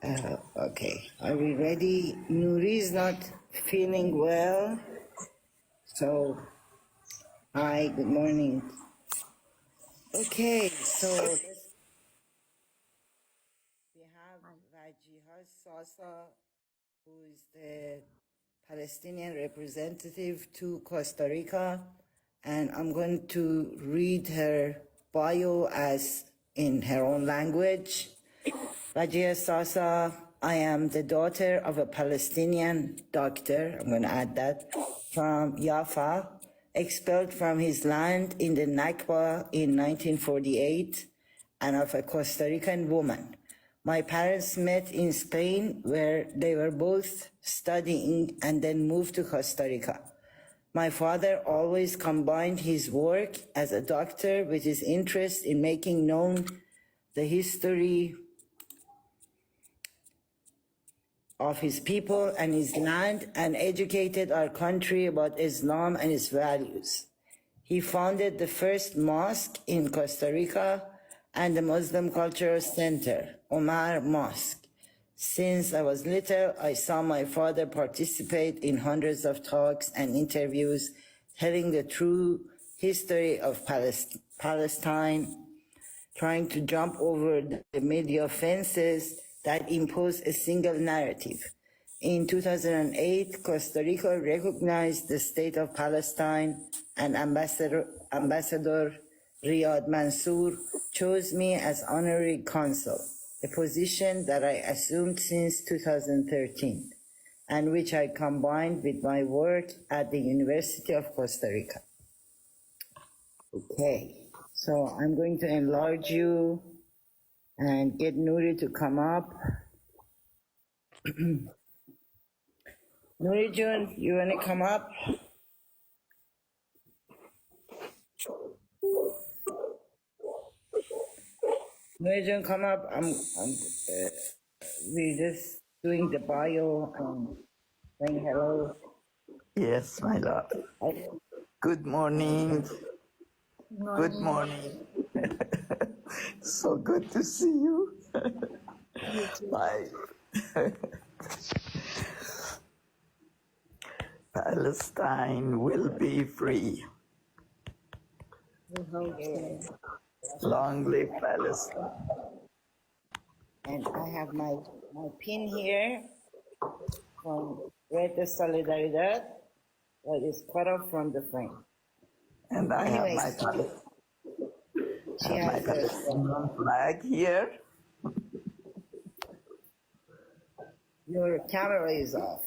Okay, are we ready? Nuri's not feeling well, so hi, good morning. Okay, so we have Wajiha Sasa, who is the Palestinian representative to Costa Rica, and I'm going to read her bio as in her own language. Wajiha Sasa, I am the daughter of a Palestinian doctor, I'm going to add that, from Jaffa, expelled from his land in the Nakba in 1948, and of a Costa Rican woman. My parents met in Spain, where they were both studying and then moved to Costa Rica. My father always combined his work as a doctor with his interest in making known the history of his people and his land, and educated our country about Islam and its values. He founded the first mosque in Costa Rica and the Muslim Cultural Center, Omar Mosque. Since I was little, I saw my father participate in hundreds of talks and interviews telling the true history of Palestine, trying to jump over the media fences that impose a single narrative. In 2008, Costa Rica recognized the state of Palestine, and Ambassador Riyad Mansour chose me as honorary consul, a position that I assumed since 2013, and which I combined with my work at the University of Costa Rica. Okay, so I'm going to enlarge you and get Nuri to come up. Nuri Jun, you want to come up? Nuri Jun, come up. We're just doing the bio and saying hello. Yes, my love. Good morning. Good morning. So good to see you. Bye. Palestine will be free. Okay. Long live Palestine. And I have my pin here from Red de Solidaridad that is cut off from the frame. And I Anyways, have she my has Palestinian flag here. your camera is off.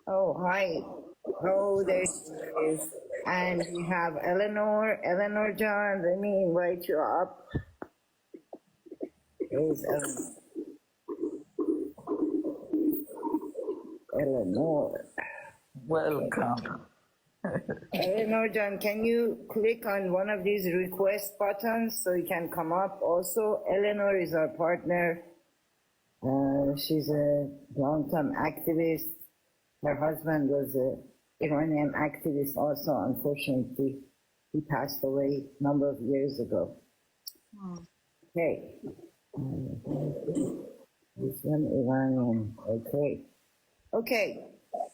Oh, hi. Oh, there she is. And we have Eleanor. Eleanor John, let me invite you up. Here's Eleanor. Eleanor. Welcome. Eleanor John, can you click on one of these request buttons so you can come up also? Eleanor is our partner. She's a long-term activist. Her husband was an Iranian activist also. Unfortunately, he passed away a number of years ago. Okay. This one Iranian. Okay. Okay.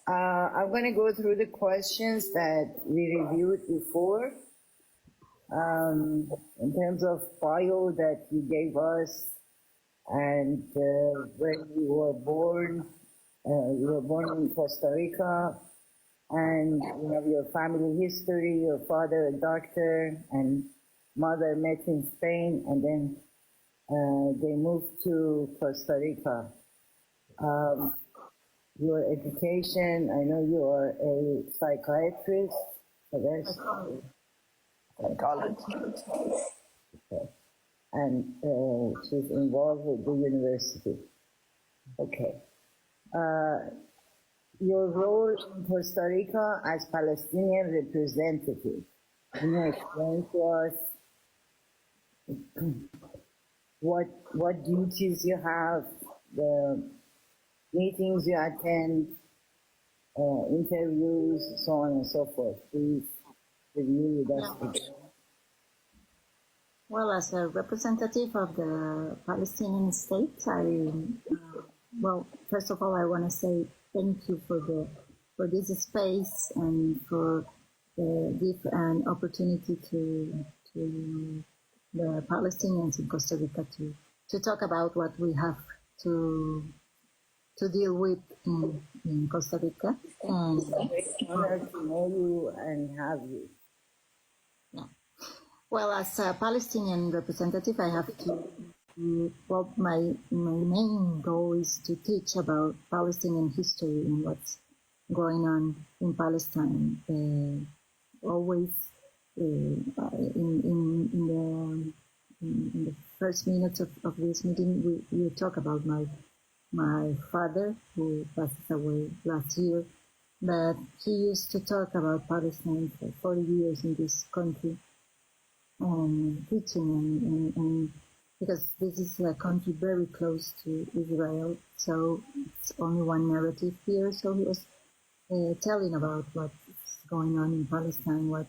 I'm going to go through the questions that we reviewed before. In terms of bio that you gave us, and when you were born in Costa Rica, and you have your family history, your father a doctor, and mother met in Spain, and then they moved to Costa Rica. Your education, I know you are a psychiatrist, Psychologist. Okay. And she's involved with the university. Okay. Your role in Costa Rica as Palestinian representative. Can you explain to us what duties you have, the meetings you attend, interviews, so on and so forth? Please, could us begin. Well, as a representative of the Palestinian state, well, first of all, I want to say thank you for this space and for give an opportunity to the Palestinians in Costa Rica to talk about what we have to deal with in Costa Rica. And It's a great honor to know you and have you. well, as a Palestinian representative, I have well, my main goal is to teach about Palestinian history and what's going on in Palestine. Always in the first minutes of this meeting, we talk about my father who passed away last year, but he used to talk about Palestine for 40 years in this country. Teaching and because this is a country very close to Israel, so it's only one narrative here. So he was telling about what's going on in Palestine, what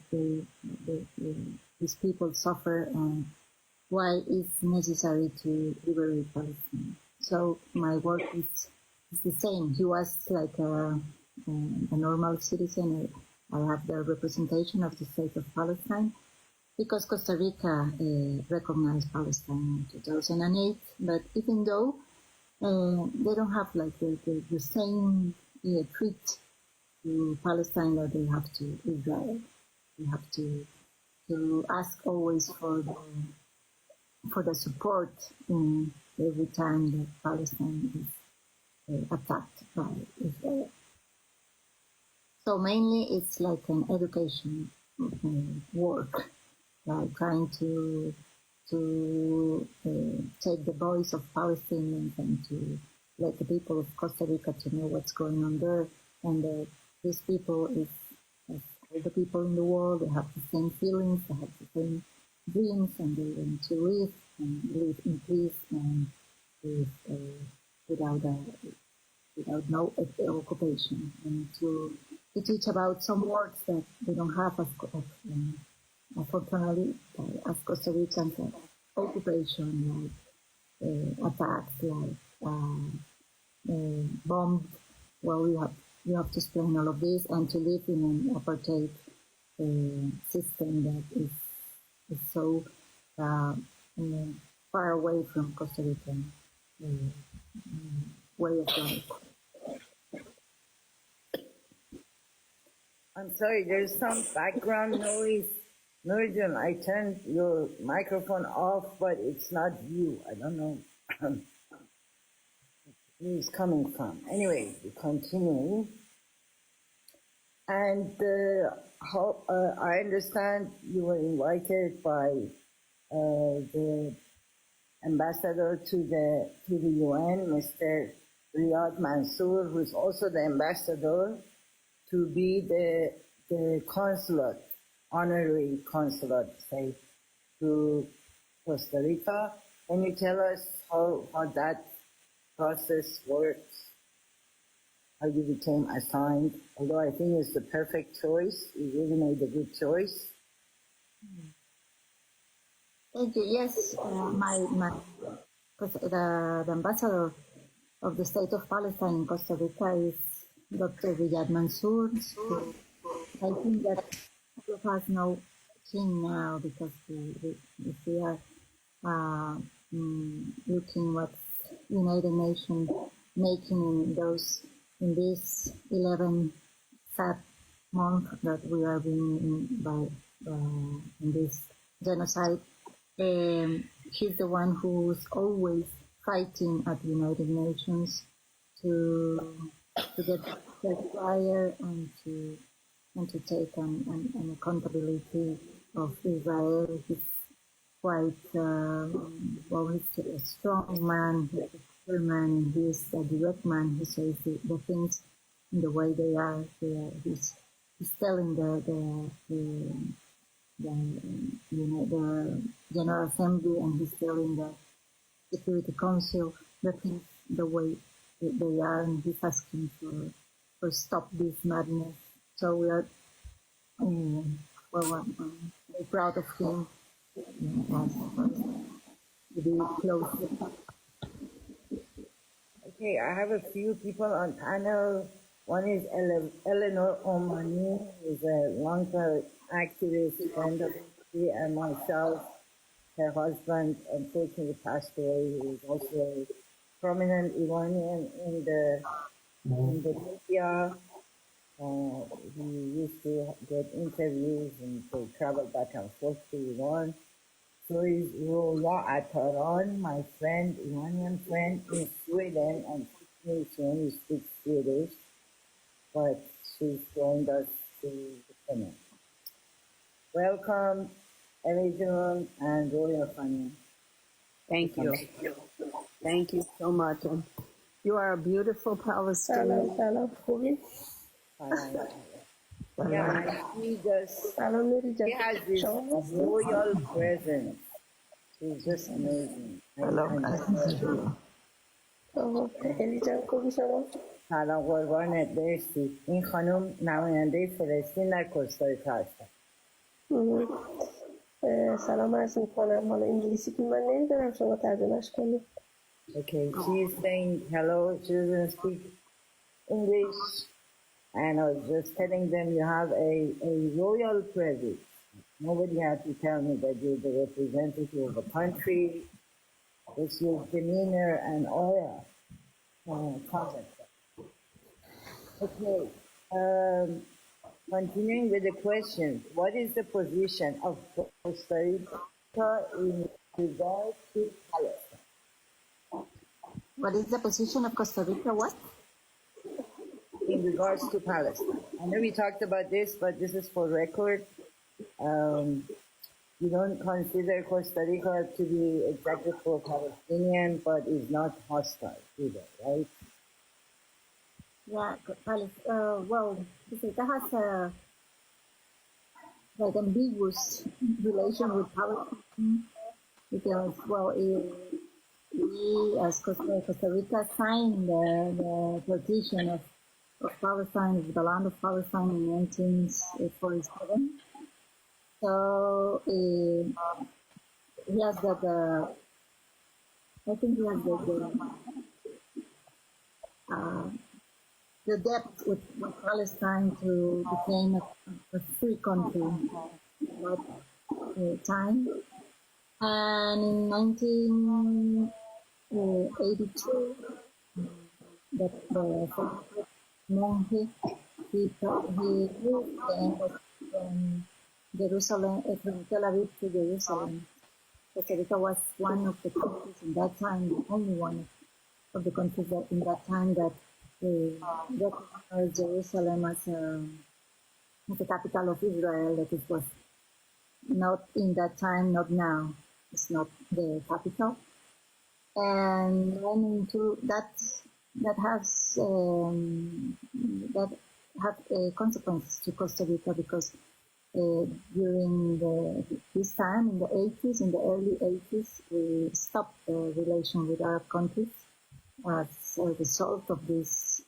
these people suffer, and why it's necessary to liberate Palestine. So my work is the same. He was like a normal citizen. I have the representation of the state of Palestine, because Costa Rica recognized Palestine in 2008, but even though they don't have like the same treat to Palestine that they have to Israel, they have to ask always for the support in every time that Palestine is attacked by Israel. So mainly it's like an education work. Trying to take the voice of Palestinians and to let the people of Costa Rica to know what's going on there, and these people is as all the people in the world. They have the same feelings, they have the same dreams, and they want to live in peace and without no occupation, and to teach about some words that they don't have unfortunately, as Costa Ricans, occupation, like attacks, like bombed. Well, you have to explain all of this, and to live in an apartheid system that is so far away from Costa Rican way of life. I'm sorry, there's some background noise. Nurjan, I turned your microphone off, but it's not you. I don't know where it's coming from. Anyway, we continue. And I understand you were invited by the ambassador to the UN, Mr. Riyad Mansour, who is also the ambassador, to be the consulate, honorary consulate, say, to Costa Rica. Can you tell us how that process works? How you became assigned? Although I think it's the perfect choice. You really made a good choice. Thank you. Yes, the ambassador of the state of Palestine in Costa Rica is Dr. Riyad Mansour. So I think that all of us know him now, because if we are looking what United Nations making in this 11 sad month that we are being in this genocide. He's the one who's always fighting at the United Nations to get ceasefire and to take an accountability of Israel. He's quite he's a strong man, he's a clear man, he's a direct man. He says the things in the way they are. He's telling the General Assembly, and he's telling the Security Council the things the way they are, and he's asking for stop this madness. So we are proud of him and to be close to him. Okay, I have a few people on panel. One is Eleanor Omani, who is a long-term activist, friend of me and myself. Her husband unfortunately passed away. He was also a prominent Iranian in the media. He used to get interviews and to travel back and forth to Iran. So is Roya Ataran, my friend, Iranian friend in Sweden, and she only speaks Swedish, but she's joined us to the panel. Welcome, Elijon and Roya Fania. Thank you. Thank you so much. And you are a beautiful Palestinian. سلام خوبی؟ Yeah, and she just, سلام نوری she جان has this شما هستی؟ royal presence. She's just amazing. Hello, nice to meet you. الی جان خوبی شما؟ سلام قربانت برسی. این خانم نماینده فلسطین در کوستاریکا هستن. سلام عرض میکنم. حالا انگلیسی که من نمیدونم شما ترجمهش کنید. Okay, she's saying hello. She doesn't speak English. And I was just telling them you have a royal presence. Nobody had to tell me that you're the representative of a country. It's your demeanor and aura. Comment. Okay. Continuing with the question, what is the position of Costa Rica in regard to Palestine? What is the position of Costa Rica? What? In regards to Palestine. I know we talked about this, but this is for record. You don't consider Costa Rica to be exactly pro-Palestinian, but is not hostile either, right? Yeah, well, Costa Rica has a like ambiguous relation with Palestine because, well, we as Costa Rica signed the partition of Palestine, of the land of Palestine in 1947. So he has I think he has the depth with Palestine to become a free country at that time. And in 1982, the Monge, he moved the embassy from Jerusalem, from Tel Aviv to Jerusalem. Costa Rica was one of the countries in that time, the only one of the countries that in that time that recognized Jerusalem as the capital of Israel. That it was not in that time, not now. It's not the capital, and then into that has consequences to Costa Rica because during this time in the 80s, in the early 80s, we stopped the relation with Arab countries as a result of this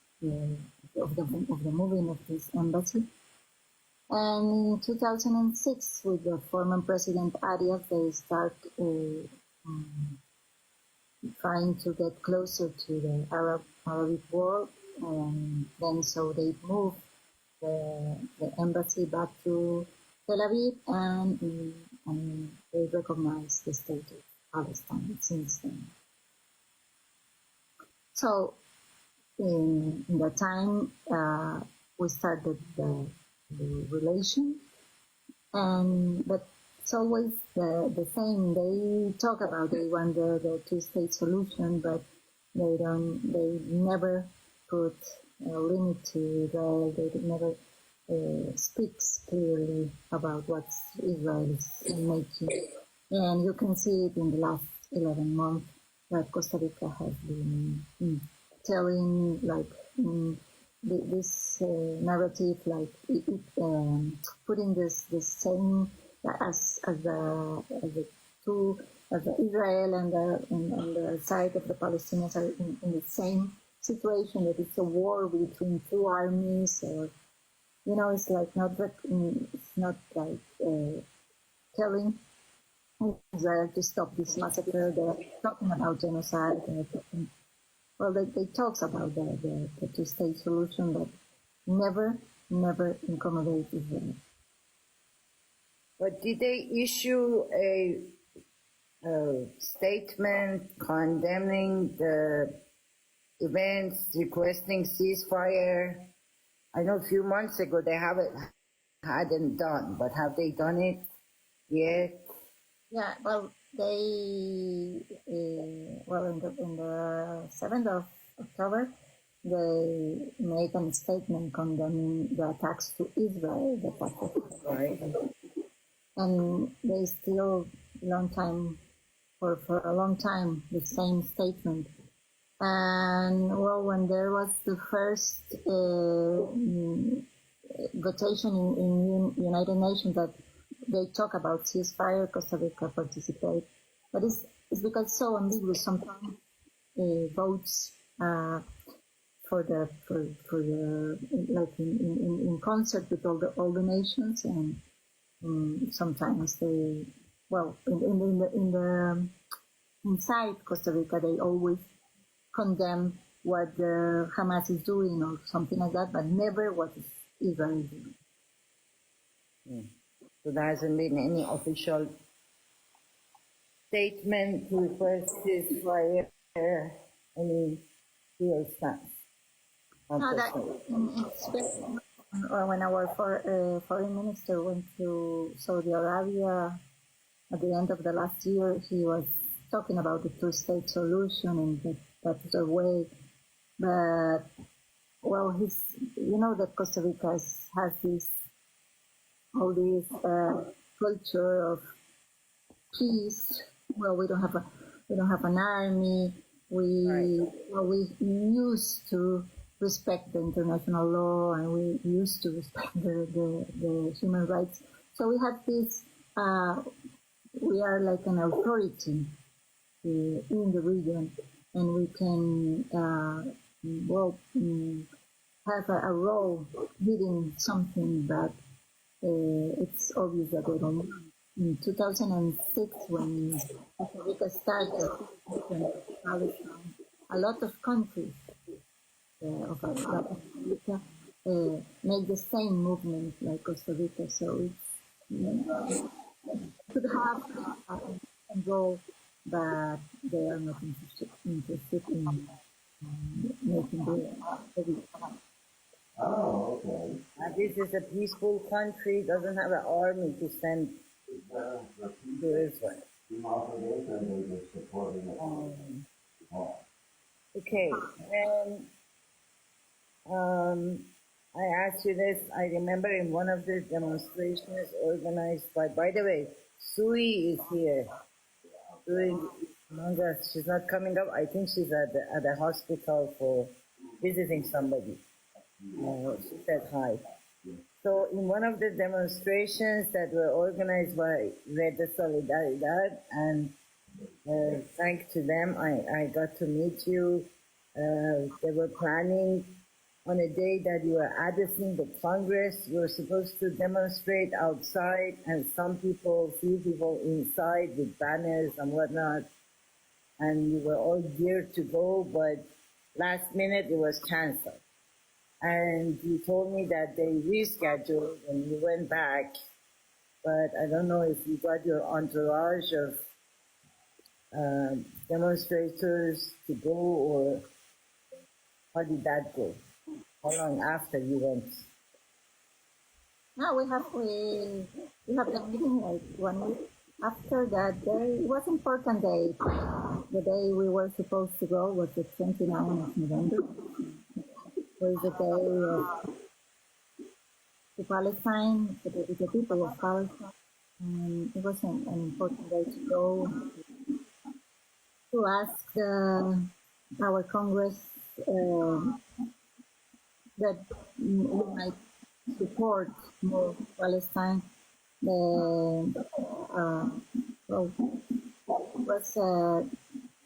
of the moving of this embassy. And in 2006, with the former President Arias, they start trying to get closer to the Arabic world, and then so they moved the embassy back to Tel Aviv, and they recognize the state of Palestine since then. So in that time, we started the relation, but it's always the same. They talk about they want the two-state solution, but they never put a limit to Israel. They never speaks clearly about what Israel is making. And you can see it in the last 11 months that Costa Rica has been telling this narrative, like putting this same as Israel and the side of the Palestinians are in the same situation, that it's a war between two armies, or it's like it's not like telling Israel to stop this massacre. They're talking about genocide. They talks about the two-state solution, but never incommodate Israel. But did they issue a statement condemning the events, requesting ceasefire? I know a few months ago they hadn't done, but have they done it yet? Yeah, well, in the 7th of October, they make a statement condemning the attacks to Israel, the attacks. Right. And they still for a long time the same statement. And well, when there was the first votation in United Nations that they talk about ceasefire, Costa Rica participate, but it's because so ambiguous. Sometimes votes for the like in concert with all the nations, and sometimes they inside Costa Rica they always condemn what the Hamas is doing or something like that, but never what Israel is doing. So there hasn't been any official statement to request ceasefire, any real stance. No, that when our foreign minister went to Saudi Arabia at the end of the last year, he was talking about the two-state solution and that's the way. But well, that Costa Rica has all this culture of peace. Well, we don't have an army. We used to respect the international law, and we used to respect the human rights. So we have this. We are like an authority in the region, and we can have a role leading something that it's obvious that they don't. In 2006, when Costa Rica started Palestine, a lot of countries of Africa make the same movement like Costa Rica. So it's could have a role, but they are not interested in making the. Oh, okay. This is a peaceful country, doesn't have an army to send to Israel. Okay, and I asked you this, I remember in one of the demonstrations organized by the way, Sui is here. Sui is among us. She's not coming up. I think she's at the hospital for visiting somebody. She said hi. So in one of the demonstrations that were organized by Red de Solidaridad, and thanks to them, I got to meet you. They were planning on a day that you were addressing the Congress. You were supposed to demonstrate outside, and few people inside with banners and whatnot. And you were all geared to go, but last minute it was canceled. And you told me that they rescheduled and you went back, but I don't know if you got your entourage of demonstrators to go, or how did that go? How long after you went? No, we have the meeting like 1 week after that day. It was an important day. The day we were supposed to go was the 29th of November. Was the day to Palestine, to the people of Palestine. And it was an important day to go to ask our Congress that we might support more Palestine. It was a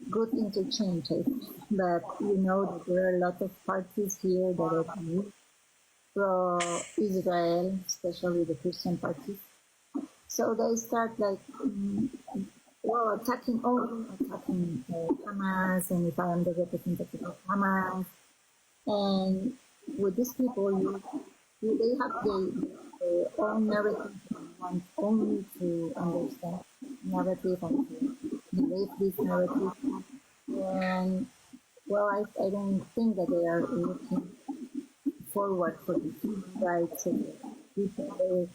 good interchange, but you know that there are a lot of parties here that are pro-Israel, especially the Christian parties. So they start like, attacking Hamas, and if I am the representative of Hamas, and with these people, they have their own narrative and want only to understand narrative and to believe this narrative. And I don't think that they are looking forward for the human rights of people.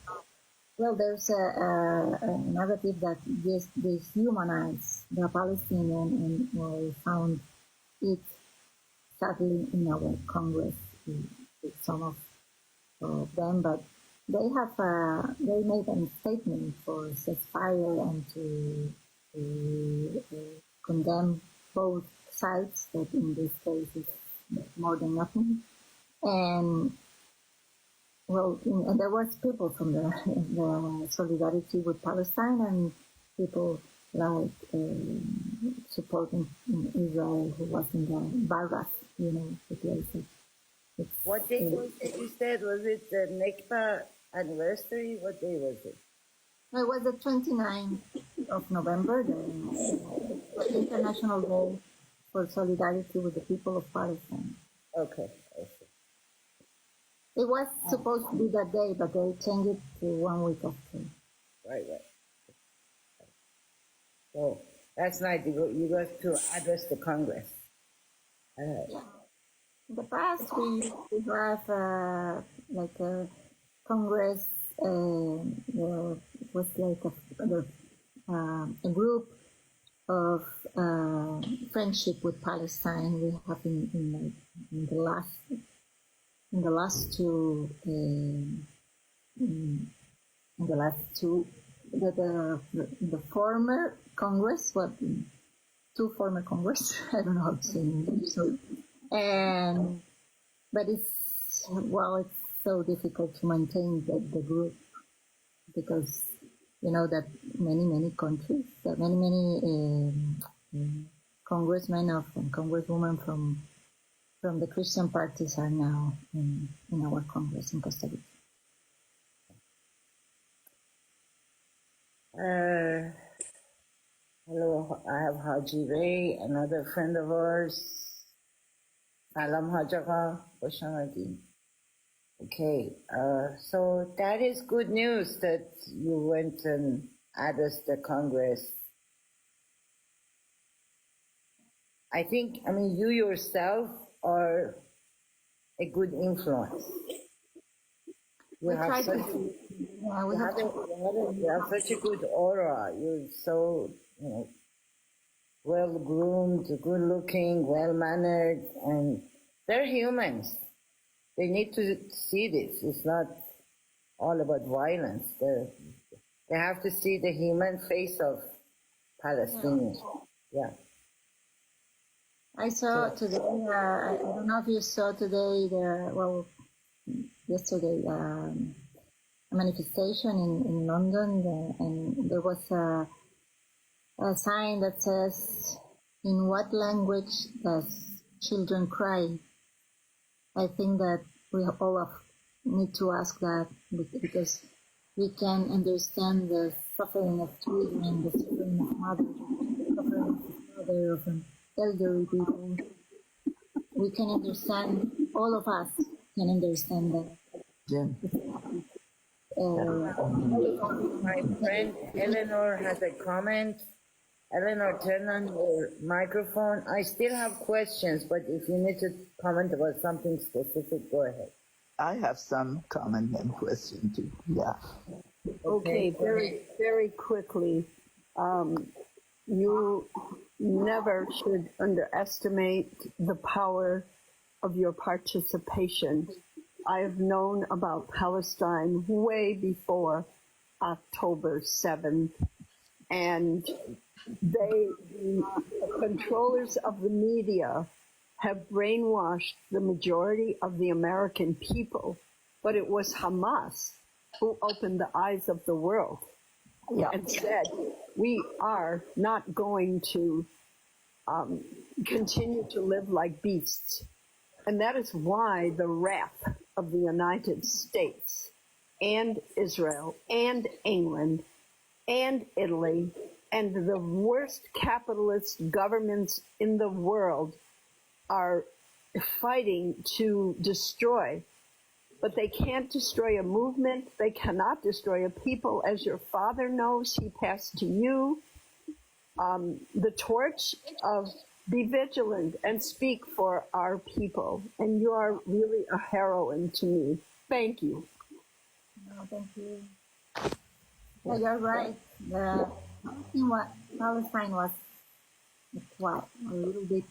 There's a narrative that dehumanize the Palestinian, and we found it sadly in our Congress with some of them, but they made a statement for ceasefire and to condemn both sides, that in this case is more than nothing. And and there was people from the solidarity with Palestine, and people like supporting Israel, who was in the Barras, the place. What day was it you said? Was it the Nakba anniversary? What day was it? It was the 29th of November, the International Day for Solidarity with the People of Palestine. Okay, I see. It was supposed to be that day, but they changed it to 1 week after. Right. So that's nice. You got to address the Congress. Yeah. In the past, we have like a Congress. There was like a group of friendship with Palestine. We have in the last two the former Congress, two former Congress. I don't know how to say in English. But it's so difficult to maintain the group, because that many countries, that many congressmen and congresswomen from the Christian parties are now in our Congress in Costa Rica. Hello, I have Haji Ray, another friend of ours. Salam Hajaga, Boshamadi. Okay, so that is good news that you went and addressed the Congress. I mean, you yourself are a good influence. You have such a good aura. You're so, well-groomed, good-looking, well-mannered, and they're humans. They need to see this. It's not all about violence. They have to see the human face of Palestinians. Yeah. I saw today, I don't know if you saw today, yesterday, a manifestation in London, and there was a sign that says, "In what language does children cry?" I think that we all need to ask that, because we can understand the suffering of children, the suffering of mothers, the suffering of father, of elderly people. We can understand, all of us can understand that. Yeah. My friend Eleanor has a comment. Eleanor, turn on your microphone. I still have questions, but if you need to comment about something specific, go ahead. I have some comment and question too. Yeah. Okay, very, very quickly. You never should underestimate the power of your participation. I have known about Palestine way before October 7th, and the controllers of the media have brainwashed the majority of the American people, but it was Hamas who opened the eyes of the world and said, we are not going to continue to live like beasts. And that is why the wrath of the United States and Israel and England and Italy and the worst capitalist governments in the world are fighting to destroy. But they can't destroy a movement. They cannot destroy a people. As your father knows, he passed to you the torch of be vigilant and speak for our people. And you are really a heroine to me. Thank you. No, thank you. Yeah, you're right. The Palestine was quite a little bit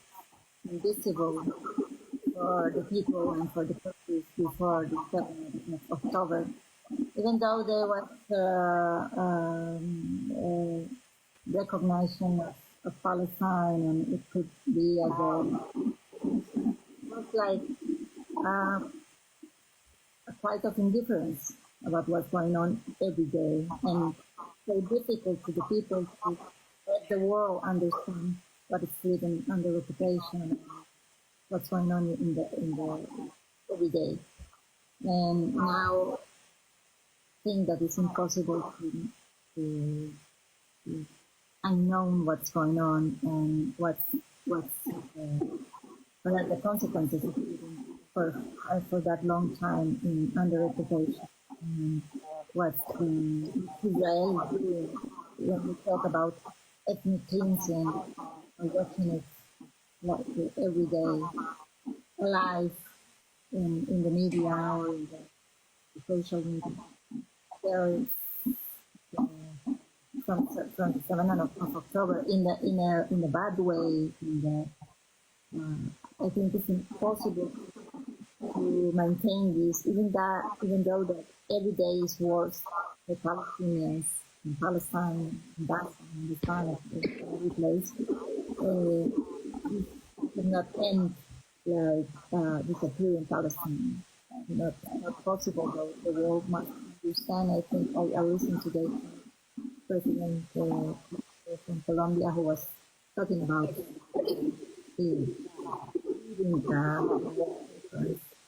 invisible for the people and for the countries before the 7th of October. Even though there was recognition of Palestine, and it could be as a, it was like uh, a quite of indifference about what's going on every day, and so difficult to the people to let the world understand what is living under occupation and what's going on in the every day. And now, I think that it's impossible to unknown what's going on and what are the consequences of living for that long time in under occupation. And what Israel is doing when we talk about ethnic cleansing, or watching it like every day live in the media or in the social media. There is from the 7th of October in a bad way. I think it's impossible to maintain this, even though that every day is worse. The Palestinians in Palestine, in Gaza, in this kind of every place, it could not end like disappearing Palestine. Not possible. The world must understand. I think I listened today to President from Colombia who was talking about the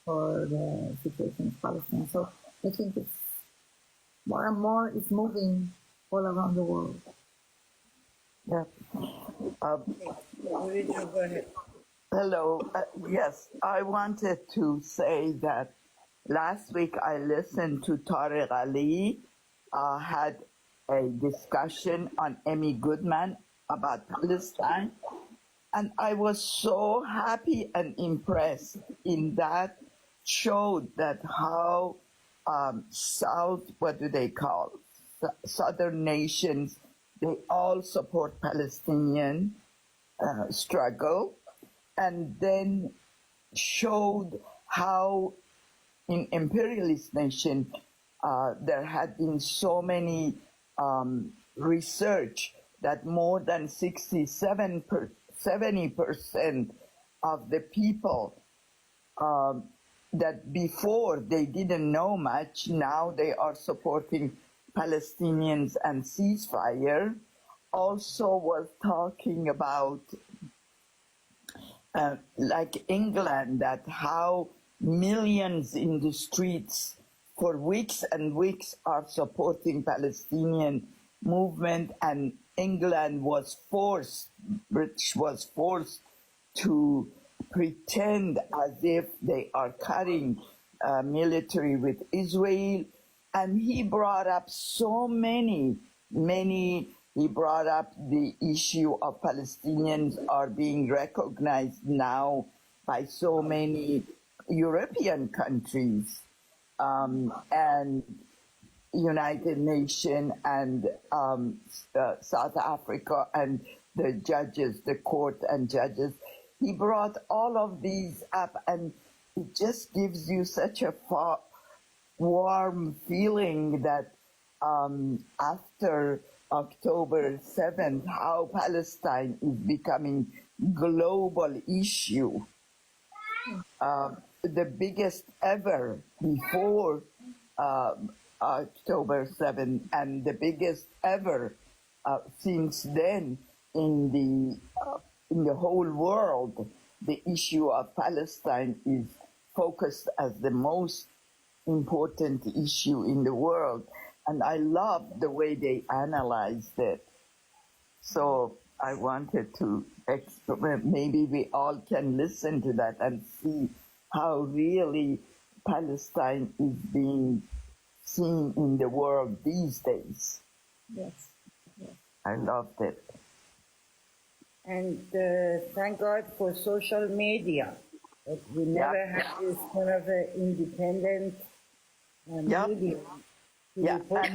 for the situation of Palestine. So I think it's more and more is moving all around the world. Yeah. Rachel, go ahead. Hello. Yes, I wanted to say that last week I listened to Tariq Ali had a discussion on Emmy Goodman about Palestine, and I was so happy and impressed in that showed that how what do they call southern nations, they all support Palestinian struggle, and then showed how in imperialist nation there had been so many research that more than 70% of the people that before they didn't know much, now they are supporting Palestinians and ceasefire. Also was talking about like England, that how millions in the streets for weeks and weeks are supporting Palestinian movement, and England was forced, British was forced to pretend as if they are cutting military with Israel. And he brought up so many, he brought up the issue of Palestinians are being recognized now by so many European countries, and United Nations and South Africa and the judges, the court and judges. He brought all of these up, and it just gives you such a warm feeling that after October 7th, how Palestine is becoming global issue. The biggest ever before October 7th, and the biggest ever since then in the whole world. The issue of Palestine is focused as the most important issue in the world. and I love the way they analyzed it. So I wanted to maybe we all can listen to that and see how really Palestine is being seen in the world these days. Yes. Yes. I loved it. And thank God for social media. But we never had this kind of independent media to report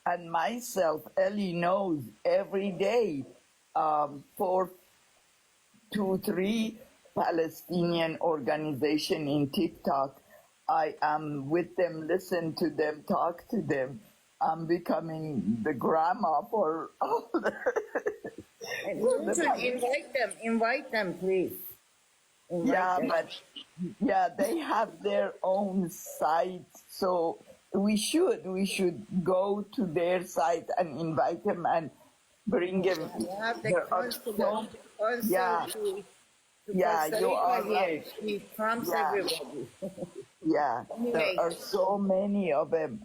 And directly. myself, Ellie knows every day, 423 Palestinian organization in TikTok. I am with them, listen to them, talk to them. I'm becoming the grandma for all the And invite them, please. Yeah, but they have their own site, so we should go to their site and invite them and bring them. You have the There are consul yeah, to yeah, Costa you are Rica here. right. She trumps Yeah. everybody. Yeah, Anyway. there are so many of them,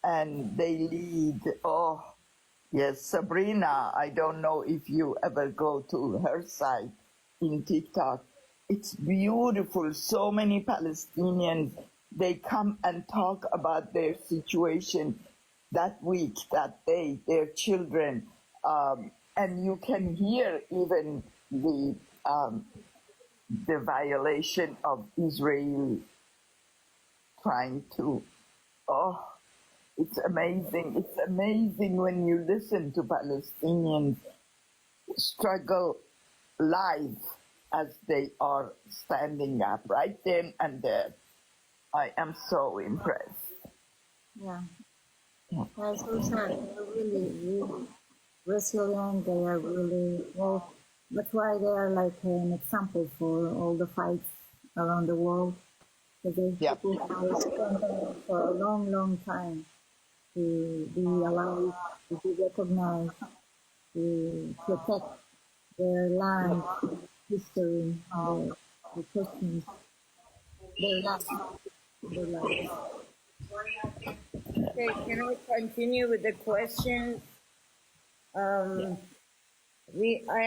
and they lead. Oh, yes, Sabrina. I don't know if you ever go to her site in TikTok. It's beautiful. So many Palestinians, they come and talk about their situation that week, that day, their children. And you can hear even the violation of Israel trying to, oh, it's amazing. It's amazing when you listen to Palestinians struggle live as they are standing up right then and there. I am so impressed. Yeah. As we said, they're really, really resilient. They are really, well, that's why they are like an example for all the fights around the world. Because they Yep. people have struggled for a long, long time to be allowed, to be recognized, to protect their land, history, the customs, their life, their life. Okay, can I continue with the questions? I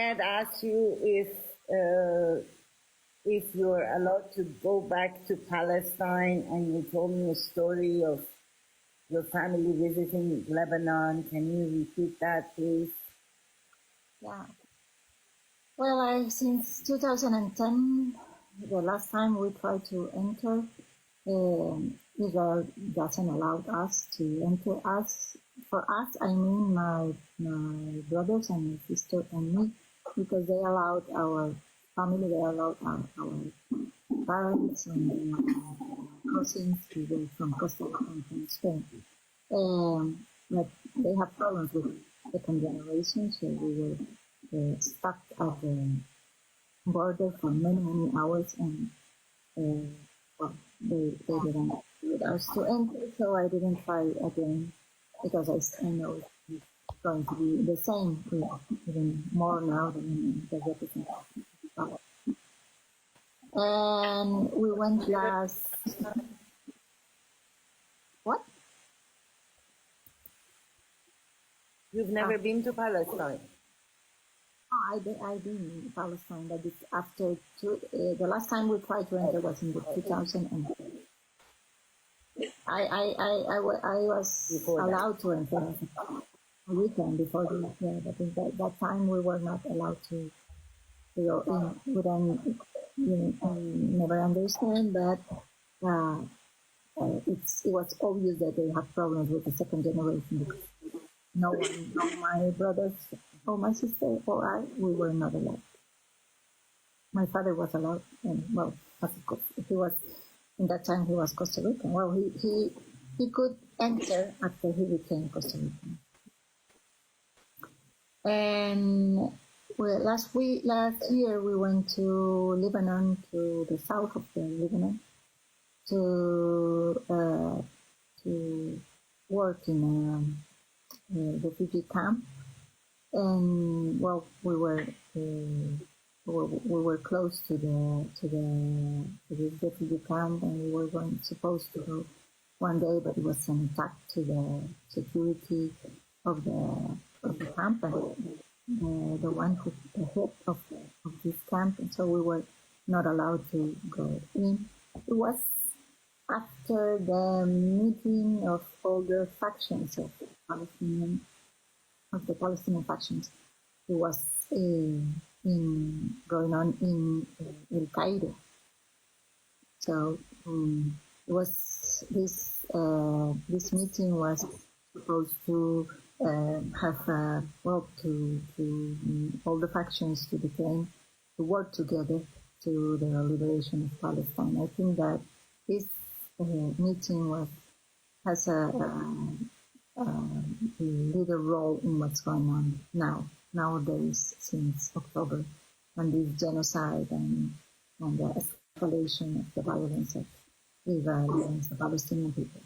had asked you if you're allowed to go back to Palestine, and you told me a story of your family visiting Lebanon. Can you repeat that, please? Yeah. Well, since 2010, the last time we tried to enter, Israel doesn't allow us to enter us. For us, I mean my brothers and my sister and me, because they allowed our family, they allowed our parents and cousins to go from Costa Rica and from Spain. But they have problems with second generation, so we were stuck at the border for many, many hours, and well, they didn't allow us to enter, so I didn't try again, because I know it's going to be the same, even more now than the representation. And we went last... What? You've never been to Palestine? Oh, I've been in Palestine, but it's after the last time we tried to enter was in the 2010. I was allowed to enter a weekend before the year, but in that time we were not allowed to go in. We don't, never understand, but it was obvious that they have problems with the second generation. No one, no my brothers or my sister or I, we were not allowed. My father was allowed, and well, he was, in that time he was Costa Rican. Well, he could enter after he became Costa Rican. And well, last year we went to Lebanon, to the south of the Lebanon, to work in a refugee camp. And well, we were close to the refugee camp, and we were supposed to go one day, but it was an attack to the security of the camp, and the one who the head of this camp, and so we were not allowed to go in. It was after the meeting of all the factions of the Palestinian factions. It was going on in El Cairo. So it was this meeting was supposed to have to all the factions to detain to work together to the liberation of Palestine. I think that this meeting has a leader role in what's going on nowadays since October, and this genocide and the escalation of the violence of Israel against the Palestinian people.